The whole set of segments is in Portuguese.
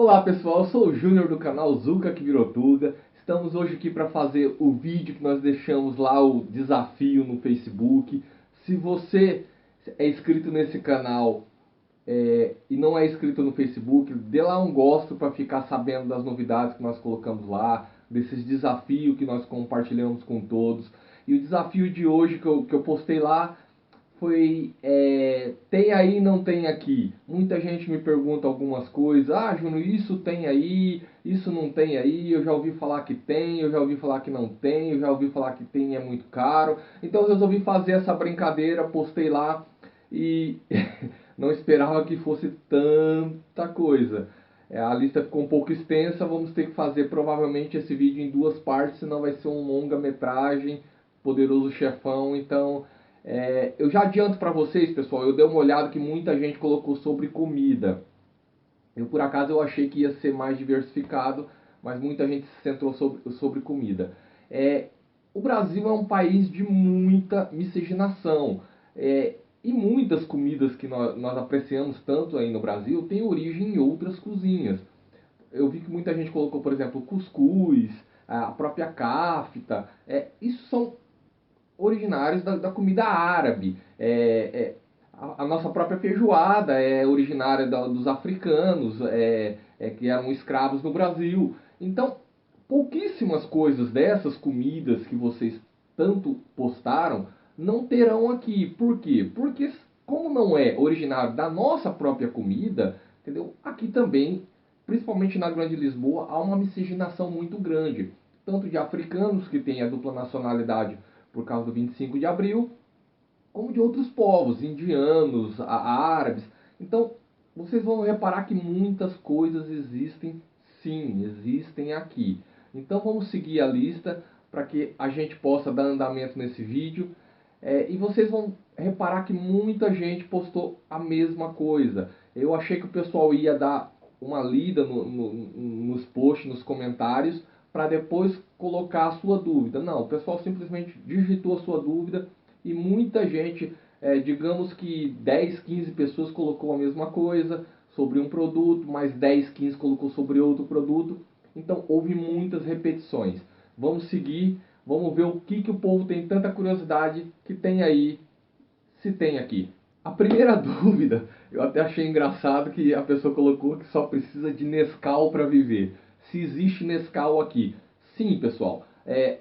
Olá pessoal, eu sou o Júnior do canal Zuca que virou Tuga. Estamos hoje aqui para fazer o vídeo que nós deixamos lá, o desafio no Facebook. Se você é inscrito nesse canal e não é inscrito no Facebook, dê lá um gosto para ficar sabendo das novidades que nós colocamos lá, desses desafios que nós compartilhamos com todos. E o desafio de hoje que eu postei lá foi tem aí, não tem aqui. Muita gente me pergunta algumas coisas. Ah, Júnior, isso tem aí, isso não tem aí. Eu já ouvi falar que tem, eu já ouvi falar que não tem, eu já ouvi falar que tem e é muito caro. Então eu resolvi fazer essa brincadeira, postei lá e não esperava que fosse tanta coisa. A lista ficou um pouco extensa, vamos ter que fazer provavelmente esse vídeo em duas partes, senão vai ser um longa-metragem, Poderoso Chefão. Então eu já adianto para vocês, pessoal, eu dei uma olhada que muita gente colocou sobre comida. Por acaso eu achei que ia ser mais diversificado, mas muita gente se centrou sobre comida. O Brasil é um país de muita miscigenação. E muitas comidas que nós apreciamos tanto aí no Brasil têm origem em outras cozinhas. Eu vi que muita gente colocou, por exemplo, cuscuz, a própria kafta. Isso são originários da comida árabe. A nossa própria feijoada é originária dos africanos, que eram escravos no Brasil. Então, pouquíssimas coisas dessas comidas que vocês tanto postaram não terão aqui. Por quê? Porque como não é originário da nossa própria comida, entendeu? Aqui também, principalmente na Grande Lisboa, há uma miscigenação muito grande, tanto de africanos que têm a dupla nacionalidade por causa do 25 de abril, como de outros povos, indianos, árabes. Então, vocês vão reparar que muitas coisas existem, sim, existem aqui. Então, vamos seguir a lista para que a gente possa dar andamento nesse vídeo. E vocês vão reparar que muita gente postou a mesma coisa. Eu achei que o pessoal ia dar uma lida nos posts, nos comentários, para depois colocar a sua dúvida. Não, o pessoal simplesmente digitou a sua dúvida e muita gente, digamos que 10, 15 pessoas colocou a mesma coisa sobre um produto, mais 10, 15 colocou sobre outro produto. Então houve muitas repetições. Vamos seguir, vamos ver o que o povo tem tanta curiosidade que tem aí, se tem aqui. A primeira dúvida, eu até achei engraçado que a pessoa colocou que só precisa de Nescau para viver. Se existe Nescau aqui. Sim, pessoal.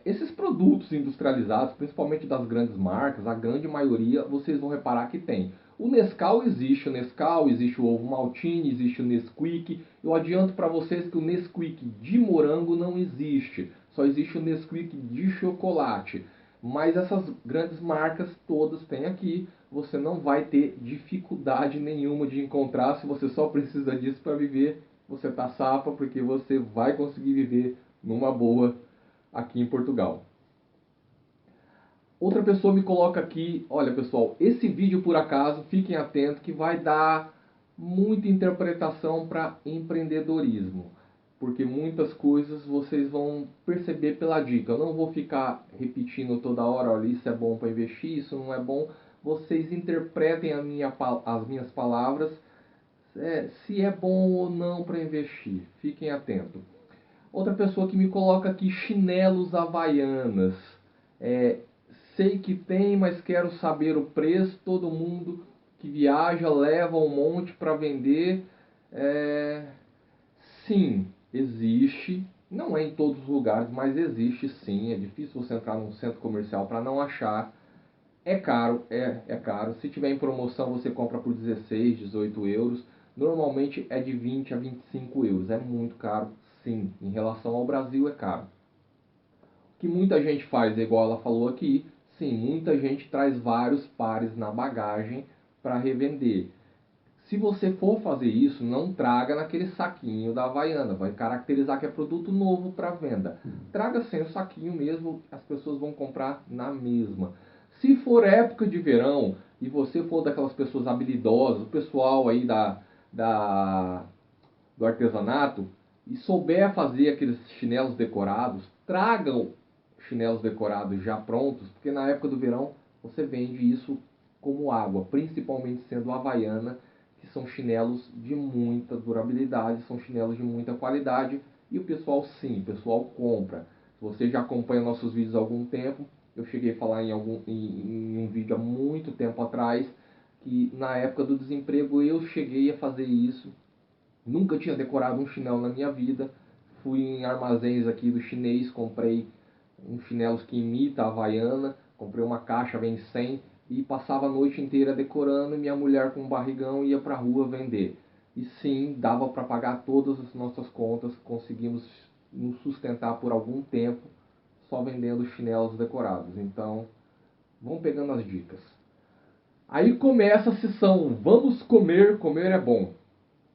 Esses produtos industrializados, principalmente das grandes marcas, a grande maioria, vocês vão reparar que tem. O Nescau, existe o ovo maltine, existe o Nesquik. Eu adianto para vocês que o Nesquik de morango não existe. Só existe o Nesquik de chocolate. Mas essas grandes marcas todas têm aqui. Você não vai ter dificuldade nenhuma de encontrar. Se você só precisa disso para viver, você tá safra, porque você vai conseguir viver numa boa aqui em Portugal. Outra pessoa me coloca aqui, olha pessoal, esse vídeo por acaso, fiquem atentos que vai dar muita interpretação para empreendedorismo. Porque muitas coisas vocês vão perceber pela dica. Eu não vou ficar repetindo toda hora, olha, isso é bom para investir, isso não é bom. Vocês interpretem as minhas palavras, se é bom ou não para investir. Fiquem atentos. Outra pessoa que me coloca aqui, chinelos havaianas. Sei que tem, mas quero saber o preço. Todo mundo que viaja leva um monte para vender. Sim, existe. Não é em todos os lugares, mas existe sim. É difícil você entrar num centro comercial para não achar. É caro, é caro. Se tiver em promoção, você compra por 16, 18 euros. Normalmente é de 20 a 25 euros. É muito caro, sim. Em relação ao Brasil, é caro. O que muita gente faz, igual ela falou aqui, sim, muita gente traz vários pares na bagagem para revender. Se você for fazer isso, não traga naquele saquinho da Havaiana. Vai caracterizar que é produto novo para venda. Traga sem o saquinho mesmo, as pessoas vão comprar na mesma. Se for época de verão e você for daquelas pessoas habilidosas, o pessoal aí do artesanato, e souber fazer aqueles chinelos decorados, tragam chinelos decorados já prontos, porque na época do verão você vende isso como água, principalmente sendo Havaiana, que são chinelos de muita durabilidade, são chinelos de muita qualidade e o pessoal sim, o pessoal compra. Se você já acompanha nossos vídeos há algum tempo, eu cheguei a falar em um vídeo há muito tempo atrás que na época do desemprego eu cheguei a fazer isso. Nunca tinha decorado um chinelo na minha vida. Fui em armazéns aqui do chinês, comprei uns chinelos que imita a Havaiana, comprei uma caixa, vem 100 e passava a noite inteira decorando e minha mulher com um barrigão ia para a rua vender. E sim, dava para pagar todas as nossas contas, conseguimos nos sustentar por algum tempo só vendendo chinelos decorados. Então, vão pegando as dicas. Aí começa a sessão, vamos comer, comer é bom.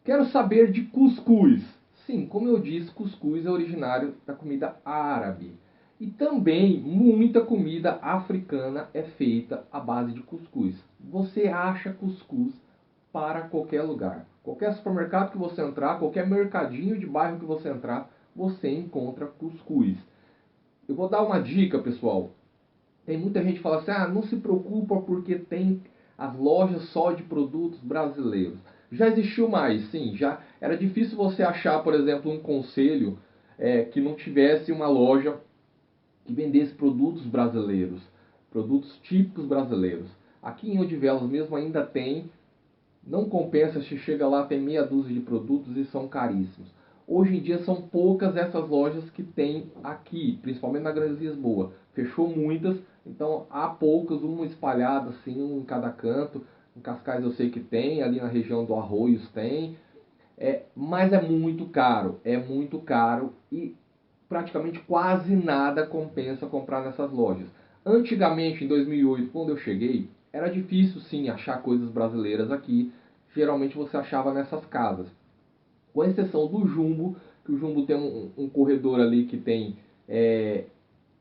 Quero saber de cuscuz. Sim, como eu disse, cuscuz é originário da comida árabe. E também muita comida africana é feita à base de cuscuz. Você acha cuscuz para qualquer lugar. Qualquer supermercado que você entrar, qualquer mercadinho de bairro que você entrar, você encontra cuscuz. Eu vou dar uma dica, pessoal. Tem muita gente que fala assim, não se preocupa porque tem as lojas só de produtos brasileiros. Já existiu mais, sim. Já era difícil você achar, por exemplo, um concelho que não tivesse uma loja que vendesse produtos brasileiros, produtos típicos brasileiros. Aqui em Odivelas mesmo ainda tem, não compensa, se chega lá tem meia dúzia de produtos e são caríssimos. Hoje em dia são poucas essas lojas que tem aqui, principalmente na Grande Lisboa. Fechou muitas, então há poucas, uma espalhada assim, um em cada canto. Em Cascais eu sei que tem, ali na região do Arroios tem. Mas é muito caro e praticamente quase nada compensa comprar nessas lojas. Antigamente, em 2008, quando eu cheguei, era difícil sim achar coisas brasileiras aqui. Geralmente você achava nessas casas. Com exceção do Jumbo, que o Jumbo tem um corredor ali que tem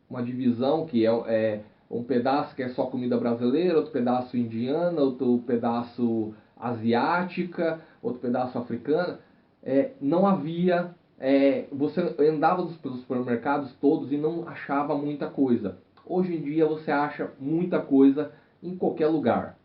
uma divisão que é um pedaço que é só comida brasileira, outro pedaço indiana, outro pedaço asiática, outro pedaço africana. Não havia. Você andava pelos supermercados todos e não achava muita coisa. Hoje em dia você acha muita coisa em qualquer lugar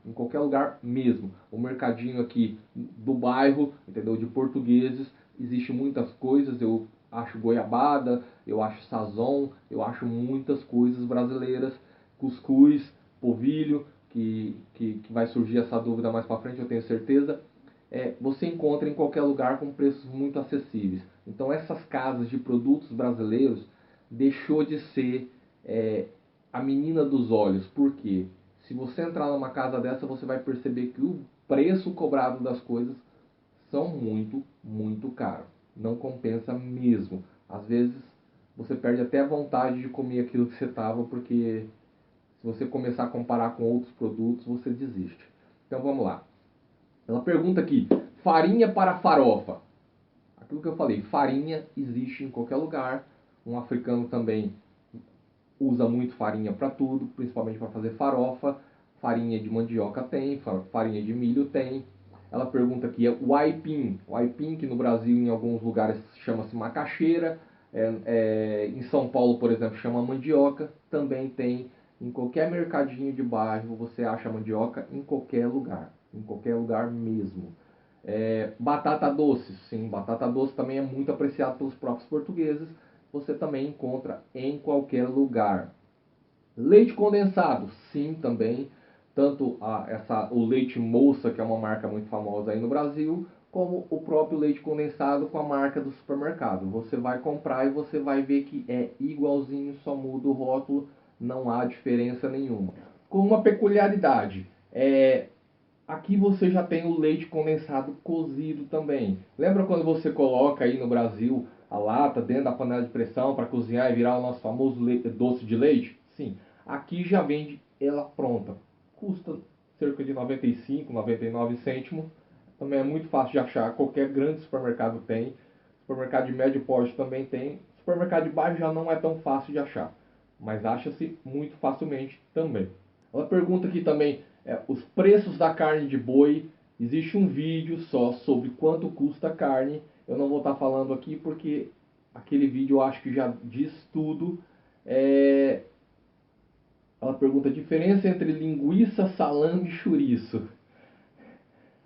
mesmo. O mercadinho aqui do bairro, entendeu? De portugueses, existe muitas coisas. Eu acho goiabada, eu acho sazon, eu acho muitas coisas brasileiras, cuscuz, polvilho, que vai surgir essa dúvida mais para frente, eu tenho certeza. Você encontra em qualquer lugar com preços muito acessíveis. Então essas casas de produtos brasileiros deixou de ser a menina dos olhos. Por quê? Se você entrar numa casa dessa, você vai perceber que o preço cobrado das coisas são muito, muito caros. Não compensa mesmo. Às vezes você perde até a vontade de comer aquilo que você estava, porque se você começar a comparar com outros produtos, você desiste. Então vamos lá. Ela pergunta aqui, farinha para farofa. Aquilo que eu falei, farinha existe em qualquer lugar. Um africano também usa muito farinha para tudo, principalmente para fazer farofa. Farinha de mandioca tem, farinha de milho tem. Ela pergunta aqui, o aipim. O aipim, que no Brasil em alguns lugares chama-se macaxeira. Em São Paulo, por exemplo, chama mandioca. Também tem em qualquer mercadinho de bairro, você acha mandioca em qualquer lugar mesmo. Batata doce, sim, batata doce também é muito apreciado pelos próprios portugueses. Você também encontra em qualquer lugar. Leite condensado, sim, também. Tanto o leite moça, que é uma marca muito famosa aí no Brasil, como o próprio leite condensado com a marca do supermercado. Você vai comprar e você vai ver que é igualzinho, só muda o rótulo, não há diferença nenhuma. Com uma peculiaridade, aqui você já tem o leite condensado cozido também. Lembra quando você coloca aí no Brasil a lata dentro da panela de pressão para cozinhar e virar o nosso famoso doce de leite? Sim, aqui já vende ela pronta. Custa cerca de 95, 99 cêntimos. Também é muito fácil de achar. Qualquer grande supermercado tem. Supermercado de médio porte também tem. Supermercado de baixo já não é tão fácil de achar. Mas acha-se muito facilmente também. Ela pergunta aqui também os preços da carne de boi. Existe um vídeo só sobre quanto custa a carne. Eu não vou estar falando aqui porque aquele vídeo eu acho que já diz tudo. Ela pergunta a diferença entre linguiça, salame e chouriço.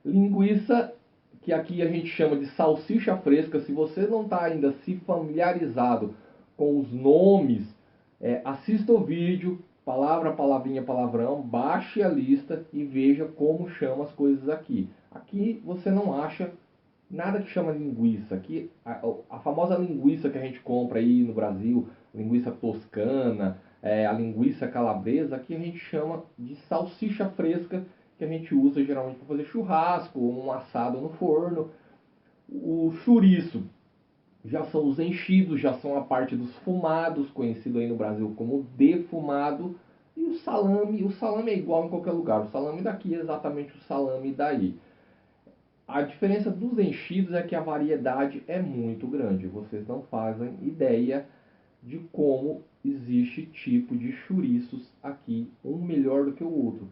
Linguiça, que aqui a gente chama de salsicha fresca. Se você não está ainda se familiarizado com os nomes, assista o vídeo, palavra, palavrinha, palavrão, baixe a lista e veja como chama as coisas aqui. Aqui você não acha nada que chama linguiça. Aqui, a famosa linguiça que a gente compra aí no Brasil, linguiça toscana, a linguiça calabresa, aqui a gente chama de salsicha fresca, que a gente usa geralmente para fazer churrasco ou um assado no forno. O chouriço já são os enchidos, já são a parte dos fumados, conhecido aí no Brasil como defumado. E o salame é igual em qualquer lugar. O salame daqui é exatamente o salame daí. A diferença dos enchidos é que a variedade é muito grande. Vocês não fazem ideia de como existe tipo de chouriços aqui, um melhor do que o outro.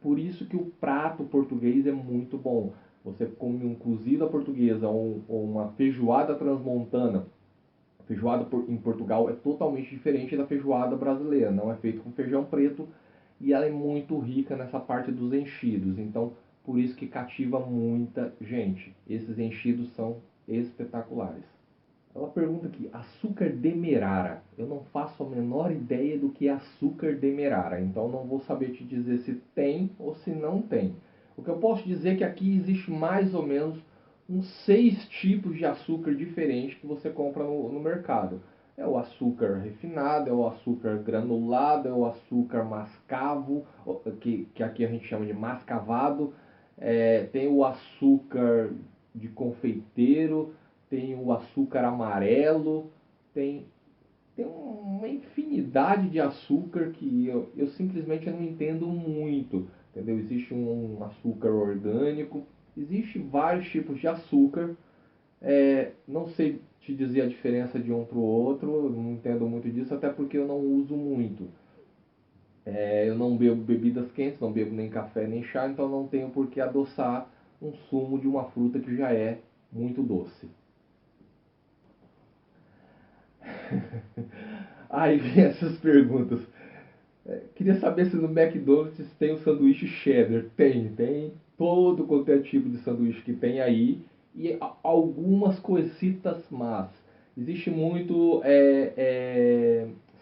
Por isso que o prato português é muito bom. Você come um cozido à portuguesa ou uma feijoada transmontana. A feijoada em Portugal é totalmente diferente da feijoada brasileira. Não é feito com feijão preto e ela é muito rica nessa parte dos enchidos. Então, por isso que cativa muita gente. Esses enchidos são espetaculares. Ela pergunta aqui, açúcar demerara. Eu não faço a menor ideia do que é açúcar demerara, então não vou saber te dizer se tem ou se não tem. O que eu posso dizer é que aqui existe mais ou menos uns 6 tipos de açúcar diferentes que você compra no mercado. É o açúcar refinado, é o açúcar granulado, é o açúcar mascavo, que aqui a gente chama de mascavado, tem o açúcar de confeiteiro, tem o açúcar amarelo, tem uma infinidade de açúcar que eu simplesmente não entendo muito, entendeu? Existe um açúcar orgânico, existe vários tipos de açúcar, não sei te dizer a diferença de um para o outro, não entendo muito disso, até porque eu não uso muito. Eu não bebo bebidas quentes, não bebo nem café nem chá, então não tenho por que adoçar um sumo de uma fruta que já é muito doce. Aí vem essas perguntas. Queria saber se no McDonald's tem o sanduíche cheddar. Tem todo quanto é tipo de sanduíche que tem aí e algumas coisitas más. Existe muito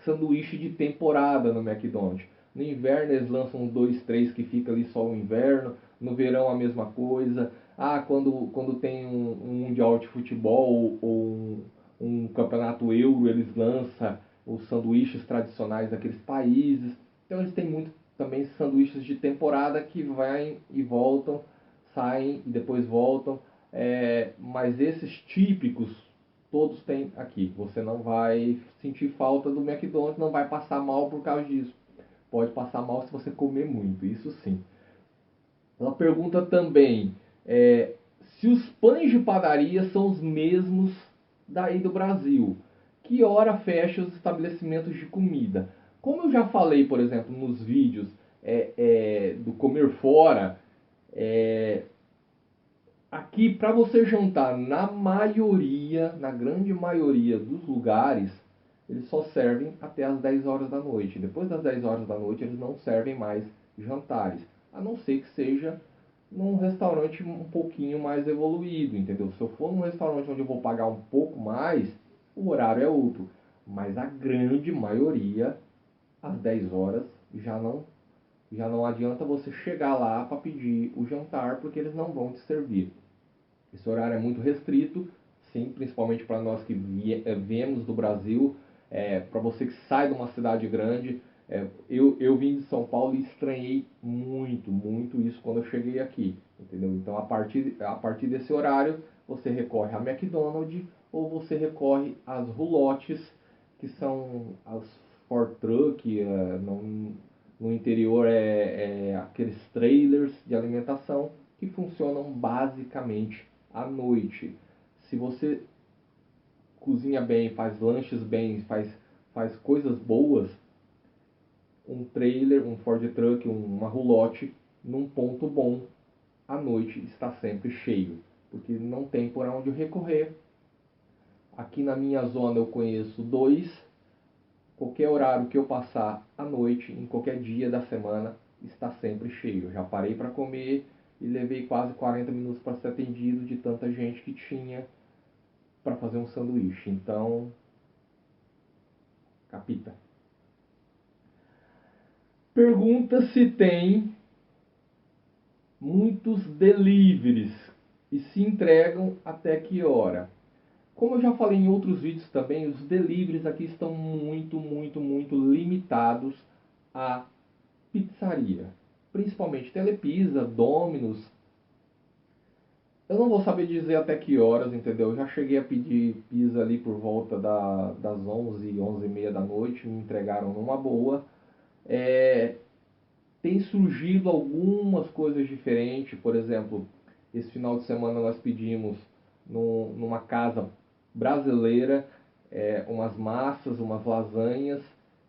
sanduíche de temporada no McDonald's. No inverno eles lançam uns 2, 3 que fica ali só o inverno. No verão a mesma coisa. Quando tem um mundial de futebol ou um campeonato euro, eles lançam os sanduíches tradicionais daqueles países. Então eles têm muito também sanduíches de temporada que vêm e voltam, saem e depois voltam. Mas esses típicos todos têm aqui. Você não vai sentir falta do McDonald's, não vai passar mal por causa disso. Pode passar mal se você comer muito, isso sim. Ela pergunta também se os pães de padaria são os mesmos daí do Brasil. Que hora fecha os estabelecimentos de comida? Como eu já falei, por exemplo, nos vídeos do comer fora, aqui para você jantar, na grande maioria dos lugares, eles só servem até as 10 horas da noite. Depois das 10 horas da noite, eles não servem mais jantares, a não ser que seja num restaurante um pouquinho mais evoluído, entendeu? Se eu for num restaurante onde eu vou pagar um pouco mais, o horário é outro. Mas a grande maioria, às 10 horas, já não adianta você chegar lá para pedir o jantar, porque eles não vão te servir. Esse horário é muito restrito, sim, principalmente para nós que viemos do Brasil, para você que sai de uma cidade grande. Eu vim de São Paulo e estranhei muito, muito isso quando eu cheguei aqui, entendeu? Então, a partir desse horário, você recorre a McDonald's ou você recorre às roulottes, que são as Ford Truck, no interior aqueles trailers de alimentação que funcionam basicamente à noite. Se você cozinha bem, faz lanches bem, faz coisas boas, um trailer, um Ford Truck, uma roulotte, num ponto bom, à noite está sempre cheio, porque não tem por onde recorrer. Aqui na minha zona eu conheço 2, qualquer horário que eu passar à noite, em qualquer dia da semana, está sempre cheio. Eu já parei para comer e levei quase 40 minutos para ser atendido de tanta gente que tinha para fazer um sanduíche. Então, capita. Pergunta se tem muitos deliveries e se entregam até que hora. Como eu já falei em outros vídeos também, os deliveries aqui estão muito limitados à pizzaria. Principalmente Telepizza, Domino's. Eu não vou saber dizer até que horas, entendeu? Eu já cheguei a pedir pizza ali por volta das 11, 11h30 da noite, me entregaram numa boa. Tem surgido algumas coisas diferentes, por exemplo, esse final de semana nós pedimos numa casa brasileira umas massas, umas lasanhas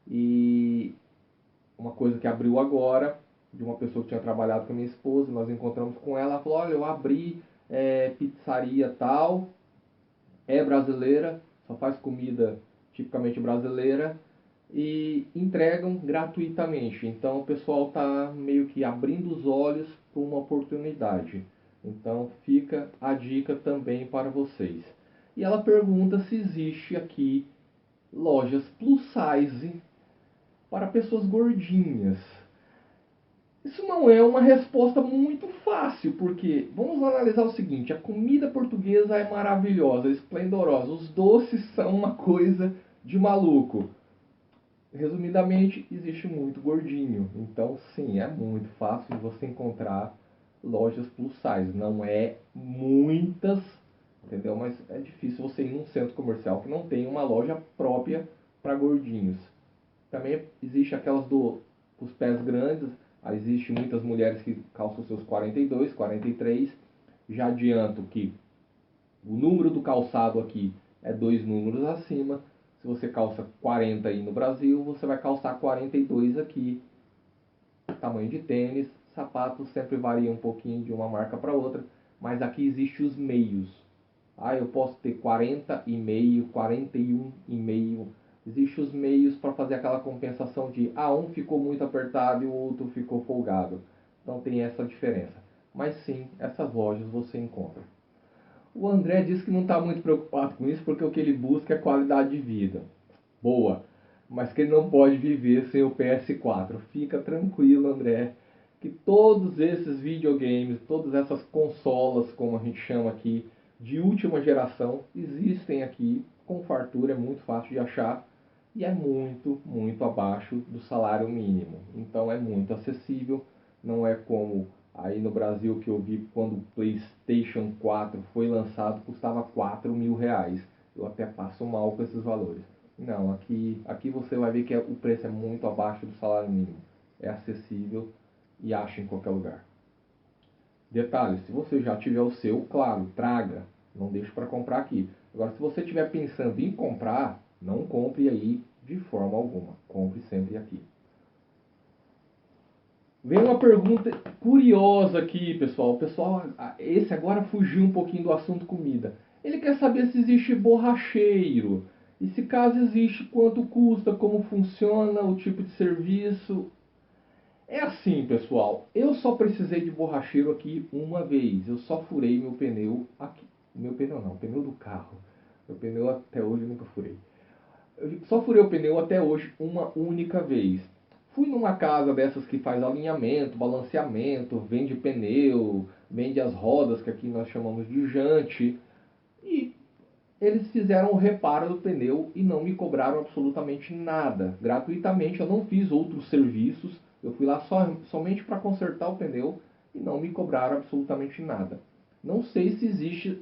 e uma coisa que abriu agora, de uma pessoa que tinha trabalhado com a minha esposa, nós encontramos com ela, ela falou, olha, eu abri pizzaria tal, é brasileira, só faz comida tipicamente brasileira e entregam gratuitamente. Então o pessoal está meio que abrindo os olhos para uma oportunidade. Então fica a dica também para vocês. E ela pergunta se existe aqui lojas plus size para pessoas gordinhas. Isso não é uma resposta muito fácil, porque vamos analisar o seguinte, a comida portuguesa é maravilhosa, esplendorosa, os doces são uma coisa de maluco. Resumidamente, existe muito gordinho, então sim, é muito fácil de você encontrar lojas plus size, não é muitas, entendeu? Mas é difícil você ir num centro comercial que não tem uma loja própria para gordinhos. Também existe aquelas os pés grandes. Existe muitas mulheres que calçam seus 42, 43. Já adianto que o número do calçado aqui é 2 números acima. Se você calça 40 aí no Brasil, você vai calçar 42 aqui. Tamanho de tênis, sapatos sempre varia um pouquinho de uma marca para outra. Mas aqui existem os meios. Eu posso ter 40,5, 41,5. Existem os meios para fazer aquela compensação de um ficou muito apertado e o outro ficou folgado. Então tem essa diferença. Mas sim, essas lojas você encontra. O André diz que não está muito preocupado com isso porque o que ele busca é qualidade de vida. Boa, mas que ele não pode viver sem o PS4. Fica tranquilo, André, que todos esses videogames, todas essas consolas, como a gente chama aqui, de última geração, existem aqui com fartura, é muito fácil de achar. E é muito abaixo do salário mínimo. Então é muito acessível. Não é como aí no Brasil que eu vi quando o PlayStation 4 foi lançado, custava 4 mil reais. Eu até passo mal com esses valores. Não, aqui você vai ver que o preço é muito abaixo do salário mínimo. É acessível e acha em qualquer lugar. Detalhe, se você já tiver o seu, claro, traga. Não deixe para comprar aqui. Agora, se você estiver pensando em comprar, não compre aí de forma alguma. Compre sempre aqui. Vem uma pergunta curiosa aqui, pessoal. Esse agora fugiu um pouquinho do assunto comida. Ele quer saber se existe borracheiro. E se caso existe, quanto custa, como funciona, o tipo de serviço. É assim, pessoal. Eu só precisei de borracheiro aqui uma vez. Eu só furei meu pneu aqui. Meu pneu não, o pneu do carro. Meu pneu até hoje eu nunca furei. Eu só furei o pneu até hoje uma única vez. Fui numa casa dessas que faz alinhamento, balanceamento, vende pneu, vende as rodas, que aqui nós chamamos de jante. E eles fizeram o reparo do pneu e não me cobraram absolutamente nada. Gratuitamente, eu não fiz outros serviços. Eu fui lá somente para consertar o pneu e não me cobraram absolutamente nada. Não sei se existe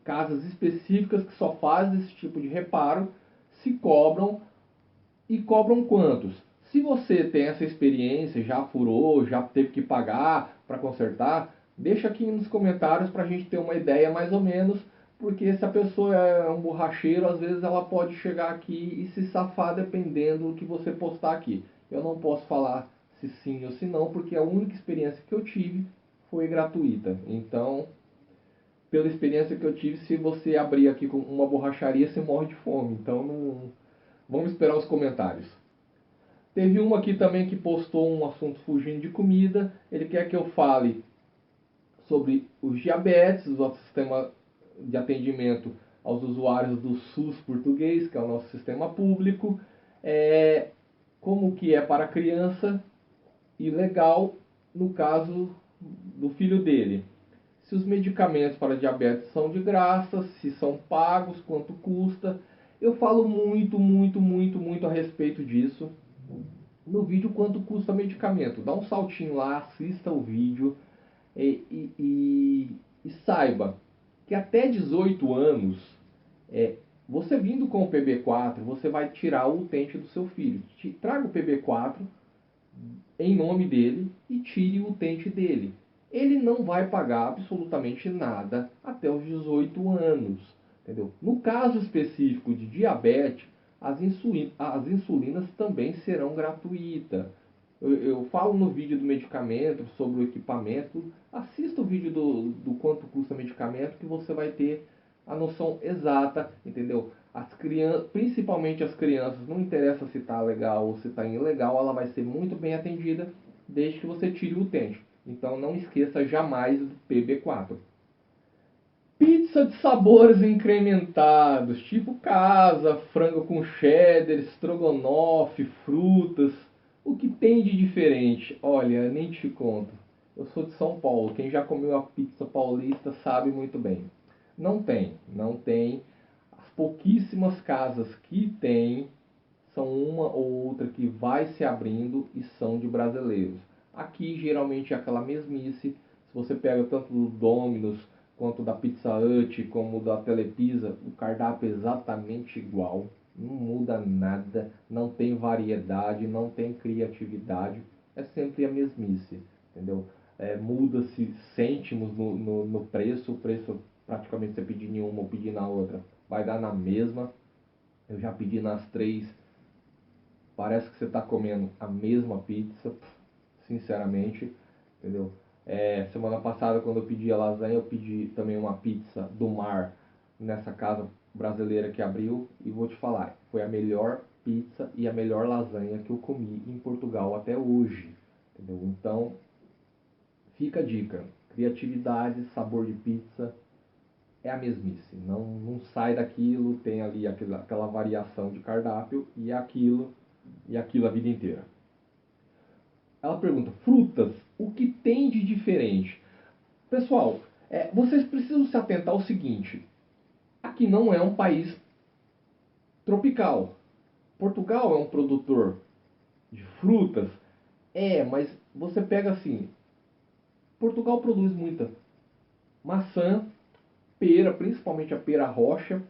casas específicas que só fazem esse tipo de reparo, se cobram e cobram quantos? Se você tem essa experiência, já furou, já teve que pagar para consertar, deixa aqui nos comentários para a gente ter uma ideia mais ou menos, porque se a pessoa é um borracheiro, às vezes ela pode chegar aqui e se safar dependendo do que você postar aqui. Eu não posso falar se sim ou se não, porque a única experiência que eu tive foi gratuita. Então, pela experiência que eu tive, se você abrir aqui com uma borracharia, você morre de fome. Então, não... vamos esperar os comentários. Teve uma aqui também que postou um assunto fugindo de comida. Ele quer que eu fale sobre os diabetes, o nosso sistema de atendimento aos usuários do SUS português, que é o nosso sistema público, como que é para a criança e legal no caso do filho dele. Se os medicamentos para diabetes são de graça, se são pagos, quanto custa. Eu falo muito a respeito disso no vídeo, quanto custa medicamento. Dá um saltinho lá, assista o vídeo e saiba que até 18 anos, você vindo com o PB4, você vai tirar o utente do seu filho. Traga o PB4 em nome dele e tire o utente dele. Ele não vai pagar absolutamente nada até os 18 anos. Entendeu? No caso específico de diabetes, as insulinas também serão gratuitas. Eu falo no vídeo do medicamento, sobre o equipamento. Assista o vídeo do quanto custa o medicamento, que você vai ter a noção exata, entendeu? Principalmente as crianças, não interessa se está legal ou se está ilegal, ela vai ser muito bem atendida, desde que você tire o utente. Então não esqueça jamais do PB4. Pizza de sabores incrementados, tipo casa, frango com cheddar, estrogonofe, frutas. O que tem de diferente? Olha, nem te conto. Eu sou de São Paulo, quem já comeu a pizza paulista sabe muito bem. Não tem. As pouquíssimas casas que tem, são uma ou outra que vai se abrindo e são de brasileiros. Aqui geralmente é aquela mesmice. Se você pega tanto do Domino's quanto da Pizza Hut, como da Telepizza, o cardápio é exatamente igual. Não muda nada, não tem variedade, não tem criatividade. É sempre a mesmice, entendeu? Muda-se cêntimos no preço. O preço, praticamente, você pedir em uma ou pedir na outra, vai dar na mesma. Eu já pedi nas três. Parece que você está comendo a mesma pizza, sinceramente, entendeu? Semana passada, quando eu pedi a lasanha, eu pedi também uma pizza do mar nessa casa brasileira que abriu, e vou te falar, foi a melhor pizza e a melhor lasanha que eu comi em Portugal até hoje, entendeu? Então, fica a dica: criatividade, sabor de pizza é a mesmice, não sai daquilo, tem ali aquela variação de cardápio e aquilo a vida inteira. Ela pergunta: frutas, o que tem de diferente? Pessoal, vocês precisam se atentar ao seguinte: aqui não é um país tropical. Portugal é um produtor de frutas, mas você pega assim, Portugal produz muita maçã, pera, principalmente a pera roxa,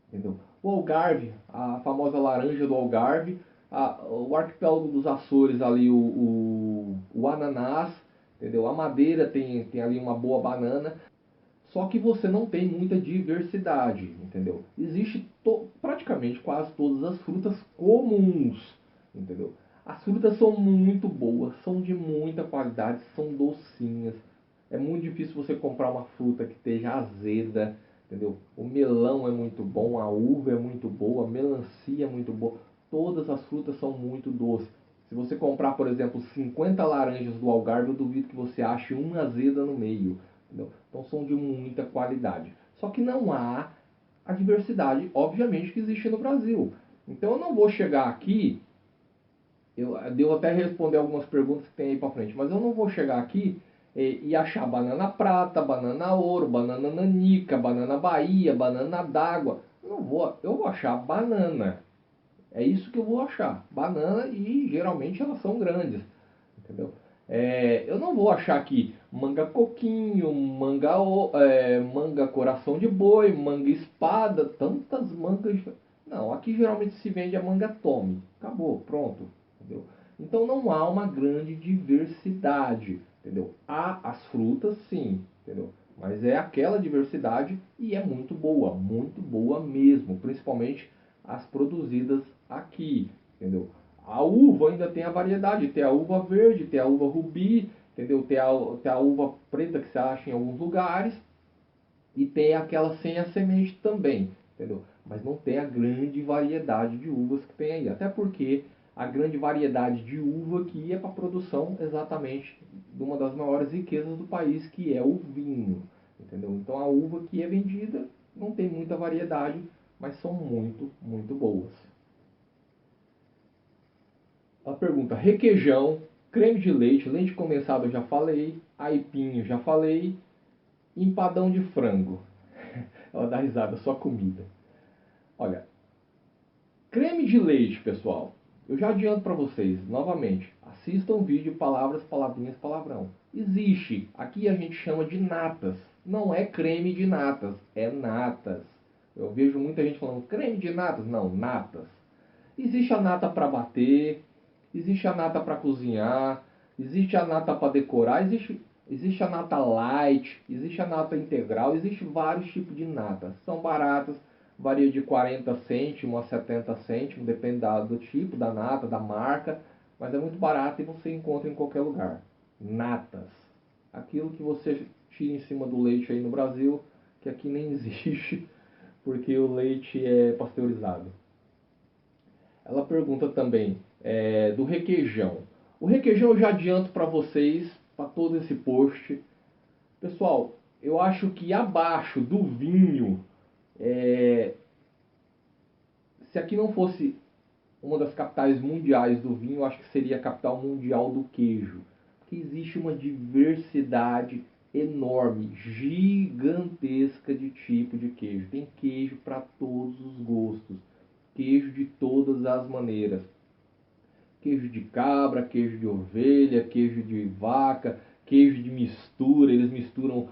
entendeu? O Algarve, a famosa laranja do Algarve, o arquipélago dos Açores ali, o ananás, entendeu? A Madeira tem ali uma boa banana, só que você não tem muita diversidade, entendeu? Existe praticamente quase todas as frutas comuns, entendeu? As frutas são muito boas, são de muita qualidade, são docinhas. É muito difícil você comprar uma fruta que esteja azeda, entendeu? O melão é muito bom, a uva é muito boa, a melancia é muito boa. Todas as frutas são muito doces. Se você comprar, por exemplo, 50 laranjas do Algarve, eu duvido que você ache uma azeda no meio, entendeu? Então são de muita qualidade. Só que não há a diversidade, obviamente, que existe no Brasil. Então eu não vou chegar aqui, eu devo até responder algumas perguntas que tem aí para frente, mas eu não vou chegar aqui e achar banana prata, banana ouro, banana nanica, banana Bahia, banana d'água. Não vou, eu vou achar banana. É isso que eu vou achar. Banana, e geralmente elas são grandes, entendeu? Eu não vou achar aqui manga coquinho, manga coração de boi, manga espada, tantas mangas. Não, aqui geralmente se vende a manga tome. Acabou, pronto, entendeu? Então não há uma grande diversidade, entendeu? Há as frutas, sim, entendeu? Mas é aquela diversidade e é muito boa mesmo, principalmente as produzidas aqui, entendeu? A uva ainda tem a variedade, tem a uva verde, tem a uva rubi, entendeu? Tem a uva preta que você acha em alguns lugares, e tem aquela sem a semente também, entendeu? Mas não tem a grande variedade de uvas que tem aí, até porque a grande variedade de uva que é para a produção exatamente de uma das maiores riquezas do país, que é o vinho. Entendeu? Então a uva que é vendida não tem muita variedade, mas são muito, muito boas. A pergunta: requeijão, creme de leite, leite condensado eu já falei, aipim já falei, empadão de frango. Ela dá risada, só comida. Olha, creme de leite, pessoal. Eu já adianto para vocês, novamente, assistam o vídeo Palavras, Palavrinhas, Palavrão. Existe, aqui a gente chama de natas. Não é creme de natas, é natas. Eu vejo muita gente falando creme de natas. Não, natas. Existe a nata para bater, existe a nata para cozinhar, existe a nata para decorar, existe a nata light, existe a nata integral, existe vários tipos de natas. São baratas, varia de 40 cêntimos a 70 cêntimos, depende do tipo, da nata, da marca, mas é muito barato e você encontra em qualquer lugar. Natas. Aquilo que você tira em cima do leite aí no Brasil, que aqui nem existe, porque o leite é pasteurizado. Ela pergunta também do requeijão. O requeijão eu já adianto para vocês, para todo esse post. Pessoal, eu acho que abaixo do vinho, se aqui não fosse uma das capitais mundiais do vinho, eu acho que seria a capital mundial do queijo. Porque existe uma diversidade enorme, gigantesca de tipo de queijo. Tem queijo para todos os gostos, queijo de todas as maneiras. Queijo de cabra, queijo de ovelha, queijo de vaca, queijo de mistura. Eles misturam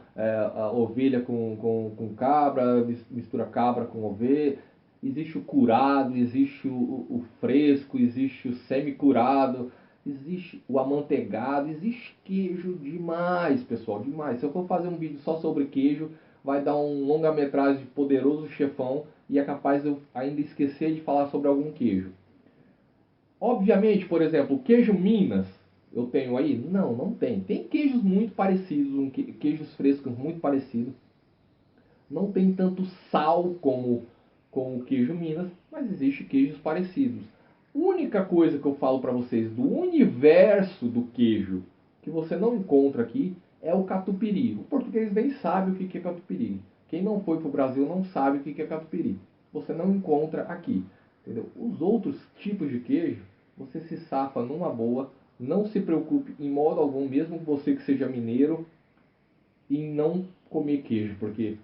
a ovelha com cabra, mistura cabra com ovelha. Existe o curado, existe o fresco, existe o semi-curado, existe o amanteigado, existe queijo demais, pessoal, demais. Se eu for fazer um vídeo só sobre queijo, vai dar um longa-metragem de Poderoso Chefão e é capaz de eu ainda esquecer de falar sobre algum queijo. Obviamente, por exemplo, o queijo Minas, eu tenho aí? Não, não tem. Tem queijos muito parecidos, queijos frescos muito parecidos. Não tem tanto sal como o queijo Minas, mas existe queijos parecidos. A única coisa que eu falo para vocês do universo do queijo que você não encontra aqui é o catupiry. O português nem sabe o que é catupiry. Quem não foi para o Brasil não sabe o que é catupiry. Você não encontra aqui. Entendeu? Os outros tipos de queijo, você se safa numa boa. Não se preocupe em modo algum, mesmo você que seja mineiro, em não comer queijo, porque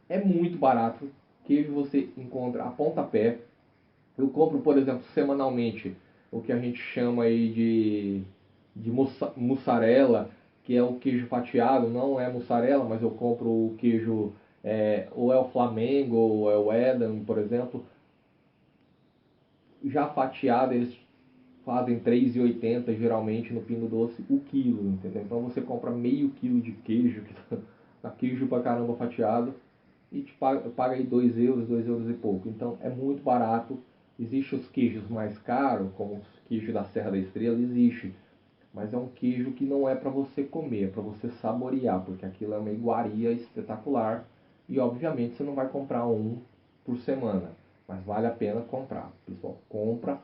é muito barato. Queijo você encontra a pontapé. Eu compro, por exemplo, semanalmente o que a gente chama aí de mussarela, que é o queijo fatiado. Não é mussarela, mas eu compro o queijo, ou é o Flamengo, ou é o Edam, por exemplo. Já fatiado, eles fazem R$3,80 geralmente no Pingo Doce o quilo, entendeu? Então você compra meio quilo de queijo, que tá queijo pra caramba fatiado, e te paga aí 2 euros, 2 euros e pouco. Então é muito barato. Existem os queijos mais caros, como o queijo da Serra da Estrela, existe. Mas é um queijo que não é para você comer, é para você saborear, porque aquilo é uma iguaria espetacular. E obviamente você não vai comprar um por semana, mas vale a pena comprar. Pessoal, compra,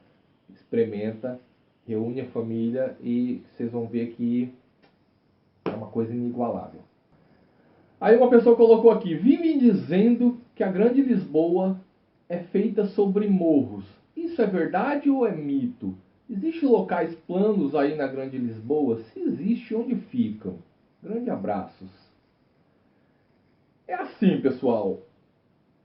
experimenta, reúne a família e vocês vão ver que é uma coisa inigualável. Aí uma pessoa colocou aqui: vim me dizendo que a Grande Lisboa é feita sobre morros. Isso é verdade ou é mito? Existem locais planos aí na Grande Lisboa? Se existe, onde ficam? Grande abraços. É assim, pessoal.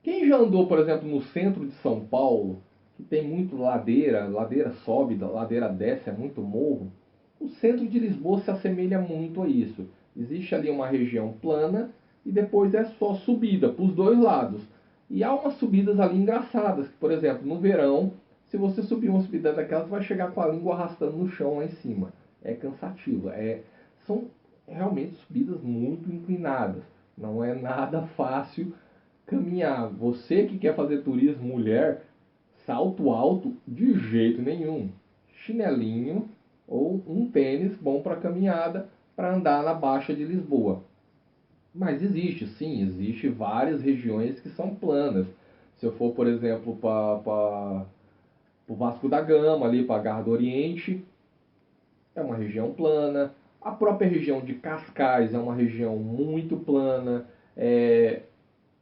Quem já andou, por exemplo, no centro de São Paulo, que tem muito ladeira, ladeira sobe, ladeira desce, é muito morro, o centro de Lisboa se assemelha muito a isso. Existe ali uma região plana e depois é só subida para os dois lados. E há umas subidas ali engraçadas, que, por exemplo, no verão, se você subir uma subida daquelas, você vai chegar com a língua arrastando no chão lá em cima. É cansativo. São realmente subidas muito inclinadas. Não é nada fácil caminhar. Você que quer fazer turismo, mulher, salto alto de jeito nenhum. Chinelinho ou um tênis bom para caminhada, para andar na Baixa de Lisboa. Mas existe, sim, existe várias regiões que são planas. Se eu for, por exemplo, para o Vasco da Gama, ali para a Garra do Oriente, é uma região plana. A própria região de Cascais é uma região muito plana.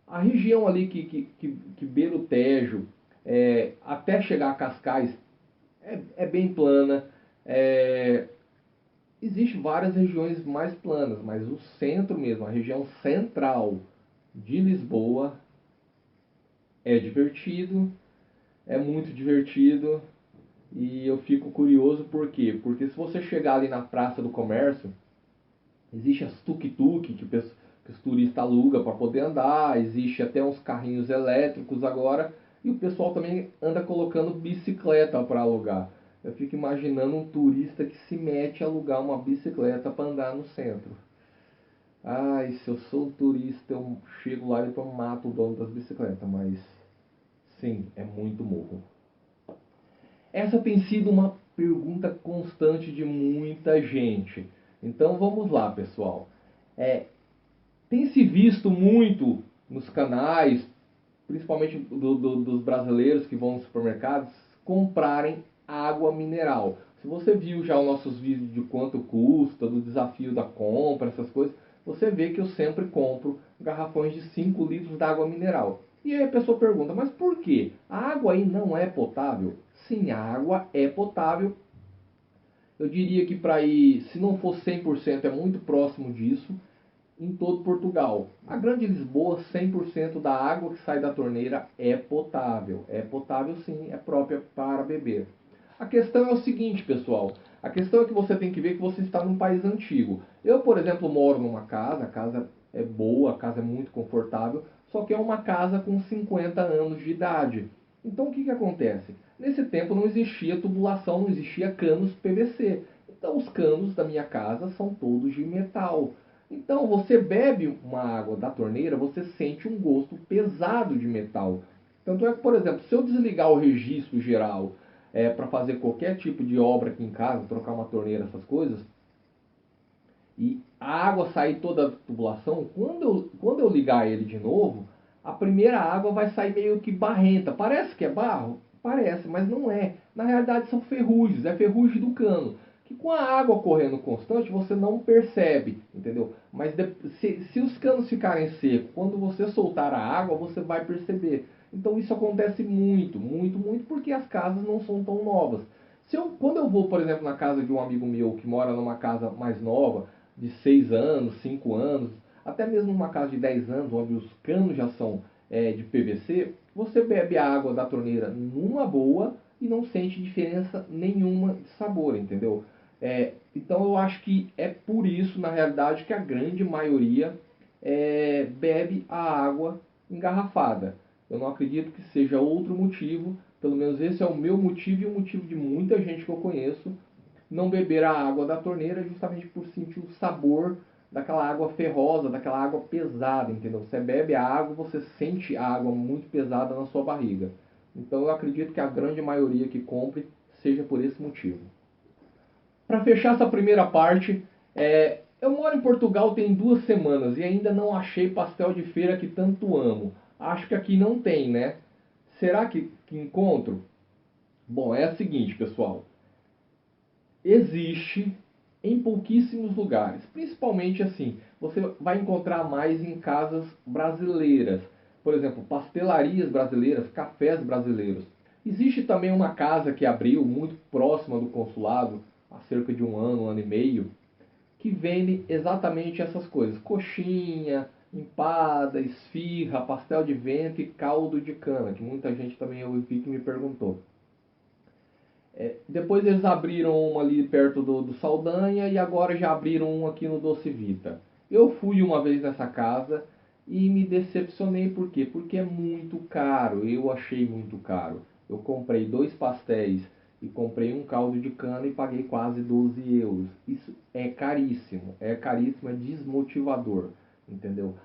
A região ali que beira o Tejo, até chegar a Cascais, é bem plana. Existem várias regiões mais planas, mas o centro mesmo, a região central de Lisboa, é divertido, é muito divertido. E eu fico curioso por quê? Porque se você chegar ali na Praça do Comércio, existe as tuk-tuk que os turistas alugam para poder andar, existe até uns carrinhos elétricos agora, e o pessoal também anda colocando bicicleta para alugar. Eu fico imaginando um turista que se mete a alugar uma bicicleta para andar no centro. Ai, se eu sou um turista, eu chego lá e eu mato o dono das bicicletas, mas sim, é muito morro. Essa tem sido uma pergunta constante de muita gente. Então vamos lá, pessoal. Tem se visto muito nos canais, principalmente dos brasileiros que vão nos supermercados, comprarem água mineral. Se você viu já os nossos vídeos de quanto custa, do desafio da compra, essas coisas, você vê que eu sempre compro garrafões de 5 litros de água mineral. E aí a pessoa pergunta, mas por quê? A água aí não é potável? Sim, a água é potável. Eu diria que para ir, se não for 100%, é muito próximo disso, em todo Portugal. A Grande Lisboa, 100% da água que sai da torneira é potável. É potável sim, é própria para beber. A questão é o seguinte, pessoal. A questão é que você tem que ver que você está num país antigo. Eu, por exemplo, moro numa casa, a casa é boa, a casa é muito confortável, só que é uma casa com 50 anos de idade. Então o que acontece? Nesse tempo não existia tubulação, não existia canos PVC. Então os canos da minha casa são todos de metal. Então você bebe uma água da torneira, você sente um gosto pesado de metal. Tanto é que, por exemplo, se eu desligar o registro geral para fazer qualquer tipo de obra aqui em casa, trocar uma torneira, essas coisas, e a água sair toda da tubulação, quando eu ligar ele de novo, a primeira água vai sair meio que barrenta. Parece que é barro? Parece, mas não é. Na realidade são ferrugens, é ferrugem do cano. Que com a água correndo constante você não percebe, entendeu? Mas se os canos ficarem secos, quando você soltar a água, você vai perceber. Então isso acontece muito, muito, muito, porque as casas não são tão novas. Quando eu vou, por exemplo, na casa de um amigo meu que mora numa casa mais nova, de 6 anos, 5 anos, até mesmo numa casa de 10 anos, onde os canos já são de PVC, você bebe a água da torneira numa boa e não sente diferença nenhuma de sabor, entendeu? Então eu acho que é por isso, na realidade, que a grande maioria bebe a água engarrafada. Eu não acredito que seja outro motivo, pelo menos esse é o meu motivo e o motivo de muita gente que eu conheço não beber a água da torneira, justamente por sentir o sabor daquela água ferrosa, daquela água pesada, entendeu? Você bebe a água, você sente a água muito pesada na sua barriga. Então eu acredito que a grande maioria que compre seja por esse motivo. Para fechar essa primeira parte, eu moro em Portugal tem 2 semanas e ainda não achei pastel de feira que tanto amo. Acho que aqui não tem, né? Será que encontro? Bom, é o seguinte, pessoal. Existe em pouquíssimos lugares, principalmente assim, você vai encontrar mais em casas brasileiras, por exemplo, pastelarias brasileiras, cafés brasileiros. Existe também uma casa que abriu muito próxima do consulado, há cerca de um ano e meio, que vende exatamente essas coisas: coxinha, empada, esfirra, pastel de vento e caldo de cana, que muita gente também eu vi que me perguntou. Depois eles abriram uma ali perto do Saldanha e agora já abriram um aqui no Doce Vita. Eu fui uma vez nessa casa e me decepcionei. Por quê? Porque é muito caro. Eu achei muito caro. Eu comprei 2 pastéis e comprei um caldo de cana e paguei quase 12 euros. Isso é caríssimo. É caríssimo, é desmotivador. Entendeu?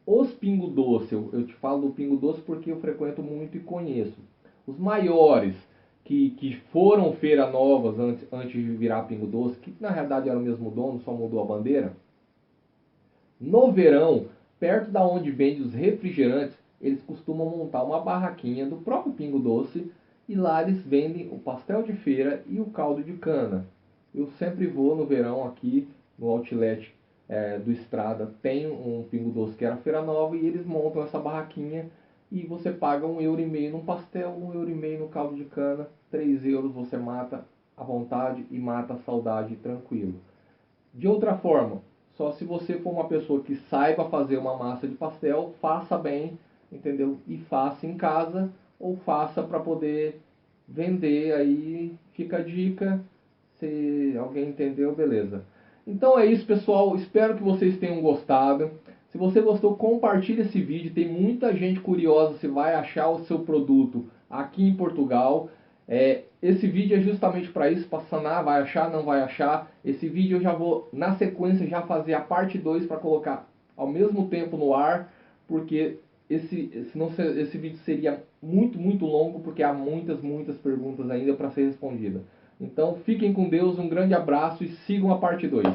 Os Pingo Doce, eu te falo do Pingo Doce porque eu frequento muito e conheço. Os maiores, que foram Feira Novas antes de virar Pingo Doce, que na realidade era o mesmo dono, só mudou a bandeira. No verão, perto da onde vende os refrigerantes, eles costumam montar uma barraquinha do próprio Pingo Doce e lá eles vendem o pastel de feira e o caldo de cana. Eu sempre vou no verão aqui no outlet do Estrada, tem um Pingo Doce que era Feira Nova e eles montam essa barraquinha e você paga €1,50 num pastel, €1,50 no caldo de cana, €3 você mata à vontade e mata a saudade tranquilo. De outra forma, só se você for uma pessoa que saiba fazer uma massa de pastel, faça bem, entendeu? E faça em casa ou faça para poder vender, aí fica a dica. Se alguém entendeu, beleza. Então é isso, pessoal. Espero que vocês tenham gostado. Se você gostou, compartilhe esse vídeo. Tem muita gente curiosa se vai achar o seu produto aqui em Portugal. Esse vídeo é justamente para isso, para sanar, vai achar, não vai achar. Esse vídeo eu já vou, na sequência, já fazer a parte 2 para colocar ao mesmo tempo no ar, porque senão esse vídeo seria muito longo, porque há muitas perguntas ainda para ser respondidas. Então fiquem com Deus, um grande abraço e sigam a parte 2.